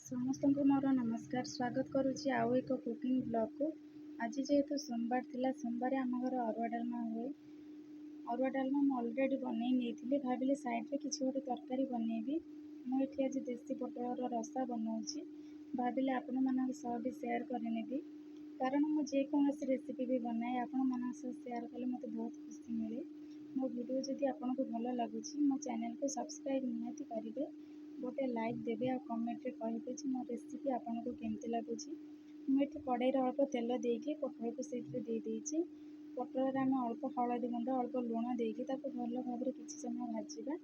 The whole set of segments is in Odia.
ସମସ୍ତଙ୍କୁ ମୋର ନମସ୍କାର। ସ୍ୱାଗତ କରୁଛି ଆଉ ଏକ କୁକିଂ ବ୍ଲଗ୍କୁ। ଆଜି ଯେହେତୁ ସୋମବାର ଥିଲା, ସୋମବାରେ ଆମ ଘରେ ଅରୁଆ ଡାଲମା ହୁଏ। ଅରୁଆ ଡାଲମା ମୁଁ ଅଲରେଡ଼ି ବନେଇ ନେଇଥିଲି। ଭାବିଲି ସାଇଡ଼୍ରେ କିଛି ଗୋଟେ ତରକାରୀ ବନେଇବି। ମୁଁ ଏଠି ଆଜି ଦେଶୀ ପୋଟଳର ରସା ବନାଉଛି। ଭାବିଲି ଆପଣମାନଙ୍କ ସହ ବି ସେୟାର କରିନେବି, କାରଣ ମୁଁ ଯେକୌଣସି ରେସିପି ବି ବନାଏ ଆପଣମାନଙ୍କ ସହ ସେୟାର କଲେ ମୋତେ ବହୁତ ଖୁସି ମିଳେ। ମୋ ଭିଡ଼ିଓ ଯଦି ଆପଣଙ୍କୁ ଭଲ ଲାଗୁଛି ମୋ ଚ୍ୟାନେଲକୁ ସବସ୍କ୍ରାଇବ୍ ନିହାତି କରିବେ, ଗୋଟେ ଲାଇକ୍ ଦେବେ ଆଉ କମେଣ୍ଟରେ କହିବେ ଯେ ମୋ ରେସିପି ଆପଣଙ୍କୁ କେମିତି ଲାଗୁଛି। ମୁଁ ଏଠି କଡ଼େଇରେ ଅଳ୍ପ ତେଲ ଦେଇକି ପୋଟଳକୁ ସେଇଥିରେ ଦେଇଦେଇଛି। ପୋଟଳରେ ଆମେ ଅଳ୍ପ ହଳଦୀ ଗୁଣ୍ଡ, ଅଳ୍ପ ଲୁଣ ଦେଇକି ତାକୁ ଭଲ ଭାବରେ କିଛି ସମୟ ଭାଜିବା।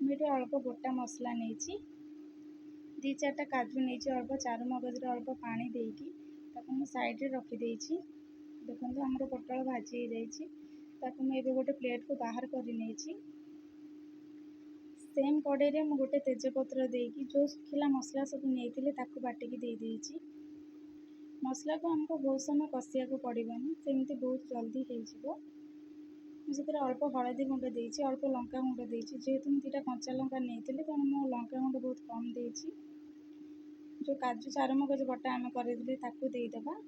ମୁଁ ଏଠି ଅଳ୍ପ ଗୋଟା ମସଲା ନେଇଛି, 2-4ଟା କାଜୁ ନେଇଛି, ଅଳ୍ପ ଚାରୁମଗଜରେ ଅଳ୍ପ ପାଣି ଦେଇକି ତାକୁ ମୁଁ ସାଇଡ଼୍ରେ ରଖିଦେଇଛି। ଦେଖନ୍ତୁ ଆମର ପୋଟଳ ଭାଜି ହେଇଯାଇଛି। ତାକୁ ମୁଁ ଏବେ ଗୋଟେ ପ୍ଲେଟ୍କୁ ବାହାର କରି ନେଇଛି। ସେମ୍ କଡ଼େଇରେ ମୁଁ ଗୋଟେ ତେଜପତ୍ର ଦେଇକି ଯେଉଁ ଶୁଖିଲା ମସଲା ସବୁ ନେଇଥିଲି ତାକୁ ବାଟିକି ଦେଇଦେଇଛି। ମସଲାକୁ ଆମକୁ ବହୁତ ସମୟ କଷିବାକୁ ପଡ଼ିବନି, ସେମିତି ବହୁତ ଜଲ୍ଦି ହେଇଯିବ। ମୁଁ ସେଥିରେ ଅଳ୍ପ ହଳଦୀ ଗୁଣ୍ଡ ଦେଇଛି, ଅଳ୍ପ ଲଙ୍କା ଗୁଣ୍ଡ ଦେଇଛି। ଯେହେତୁ ମୁଁ 2ଟା କଞ୍ଚା ଲଙ୍କା ନେଇଥିଲି ତେଣୁ ମୁଁ ଲଙ୍କା ଗୁଣ୍ଡ ବହୁତ କମ୍ ଦେଇଛି। ଯେଉଁ କାଜୁ ଚାରୁମଗଜ ବଟା ଆମେ କରିଥିଲି ତାକୁ ଦେଇଦେବା।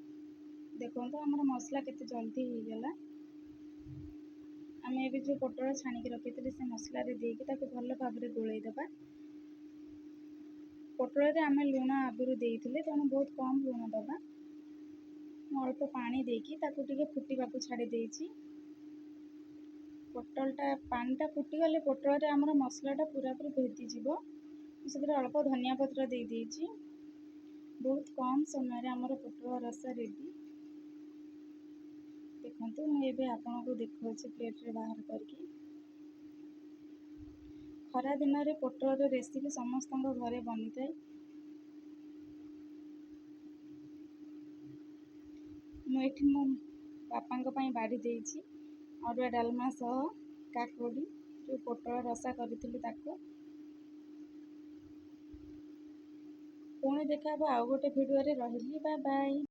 ଦେଖନ୍ତୁ ଆମର ମସଲା କେତେ ଜଲ୍ଦି ହେଇଗଲା। ଆମେ ଏବେ ଯେଉଁ ପୋଟଳ ଛାଣିକି ରଖିଥିଲେ ସେ ମସଲାରେ ଦେଇକି ତାକୁ ଭଲ ଭାବରେ ଗୋଳେଇ ଦେବା। ପୋଟଳରେ ଆମେ ଲୁଣ ଆଗରୁ ଦେଇଥିଲେ ତେଣୁ ବହୁତ କମ୍ ଲୁଣ ଦେବା। ମୁଁ ଅଳ୍ପ ପାଣି ଦେଇକି ତାକୁ ଟିକେ ଫୁଟିବାକୁ ଛାଡ଼ି ଦେଇଛି। ପାଣିଟା ଫୁଟିଗଲେ ପୋଟଳରେ ଆମର ମସଲାଟା ପୁରାପୁରି ଭେଦିଯିବ। ମୁଁ ସେଥିରେ ଅଳ୍ପ ଧନିଆ ପତ୍ର ଦେଇଦେଇଛି। ବହୁତ କମ୍ ସମୟରେ ଆମର ପୋଟଳ ରସା ରେଡ଼ି। ଦେଖନ୍ତୁ ମୁଁ ଏବେ ଆପଣଙ୍କୁ ଦେଖାଉଛି ପ୍ଲେଟ୍ରେ ବାହାର କରିକି। ଖରା ଦିନରେ ପୋଟଳର ରେସିପି ସମସ୍ତଙ୍କ ଘରେ ବନିଥାଏ। ମୁଁ ଏଠି ମୋ ବାପାଙ୍କ ପାଇଁ ବାଢ଼ି ଦେଇଛି ଅରୁଆ ଡାଲମା ସହ କାକୁଡ଼ି, ଯେଉଁ ପୋଟଳ ରସା କରିଥିଲି ତାକୁ। ପୁଣି ଦେଖା ହେବ ଆଉ ଗୋଟେ ଭିଡ଼ିଓରେ। ରହିଲି, ବାଏ ବାଏ।